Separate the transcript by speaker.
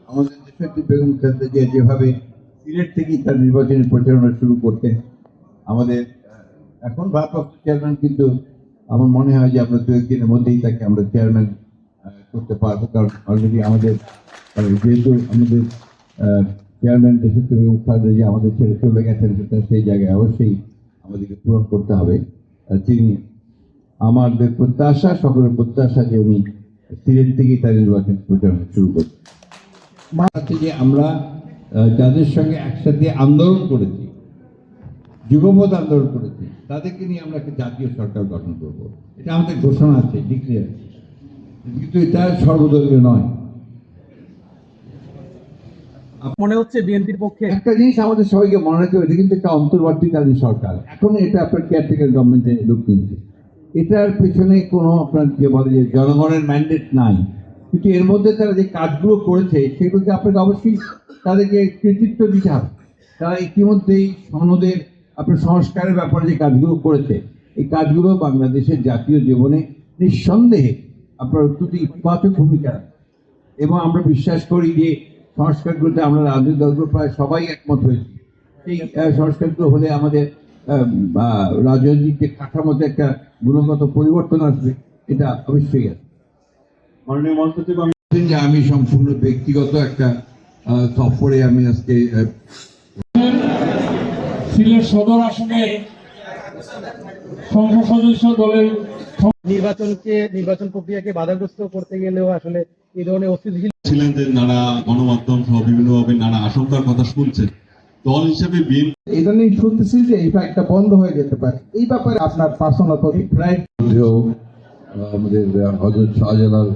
Speaker 1: আমাদের দেশনেত্রী বেগম খালেদা জিয়া যেভাবে সিলেট থেকেই তার নির্বাচনী প্রচারণা শুরু করতেন, আমাদের এখন ভারপ্রাপ্ত চেয়ারম্যান, কিন্তু আমার মনে হয় যে আমরা দু একদিনের মধ্যেই তাকে আমরা চেয়ারম্যান করতে পারবো, কারণ অলরেডি আমাদের যেহেতু আমাদের চেয়ারম্যান দেশনেত্রী বেগম খালেদা জিয়া আমাদের ছেড়ে চলে গেছেন, সেটা সেই জায়গায় অবশ্যই আমাদেরকে পূরণ করতে হবে। তিনি আমাদের প্রত্যাশা, সকলের প্রত্যাশা যে উনি সিলেট থেকেই তার নির্বাচন প্রচারণা শুরু করবেন। যে আমরা যাদের সঙ্গে একসাথে আন্দোলন করেছি, যুগপৎ আন্দোলন করেছি, তাদেরকে নিয়ে আমরা একটা জাতীয় সরকার গঠন করব, এটা আমাদের ঘোষণা আছে, ডিক্লেয়ার, কিন্তু এটা সর্বদলীয় নয়।
Speaker 2: মনে হচ্ছে বিএনপির পক্ষে
Speaker 1: একটা জিনিস আমাদের সবাইকে মনে রাখতে হবে, এটা কিন্তু একটা অন্তর্বর্তীকালীন সরকার, এখন এটা আপনার কেয়ারটেকার গভর্নমেন্টে লুক নিচ্ছে, এটার পেছনে কোনো আপনার যে বলে যে জনগণের ম্যান্ডেট নাই, কিন্তু এর মধ্যে তারা যে কাজগুলো করেছে সেগুলোকে আপনাকে অবশ্যই তাদেরকে কৃতিত্ব দিতে হবে। তারা ইতিমধ্যেই সনদের আপনার সংস্কারের ব্যাপারে যে কাজগুলো করেছে, এই কাজগুলো বাংলাদেশের জাতীয় জীবনে নিঃসন্দেহে আপনার অত্যন্ত ইতিবাচক ভূমিকা রাখে। এবং আমরা বিশ্বাস করি যে সংস্কারগুলোতে আমরা রাজনৈতিক দলগুলো প্রায় সবাই একমত হয়েছি, সেই সংস্কারগুলো হলে আমাদের রাজনৈতিক যে কাঠামোতে একটা গুণগত পরিবর্তন আসবে, এটা অবশ্যই আছে। মাননীয় মন্ত্রী বলছেন যে আমি সম্পূর্ণ ব্যক্তিগত একটা সফরে আমি আজকে
Speaker 3: সিলেট সদর আসনে সংসদ সদস্য দলের
Speaker 2: নির্বাচন প্রক্রিয়াকে বাধাগ্রস্ত করতে গেলেও আসলে এই ধরনের অস্থিতিশীল
Speaker 4: ছিলেন যে নানা গণমাধ্যম সহ বিভিন্নভাবে নানা আশঙ্কার কথা শুনছেন, দল হিসেবে বিএনপি
Speaker 5: এটা নিয়ে শুনতেছি যে এই ফ্লাইটটা বন্ধ হয়ে যেতে পারে, এই ব্যাপারে আপনার পার্সোনাল
Speaker 1: ফ্লাইট মধ্যেও আমাদের হযরত শাহজালাল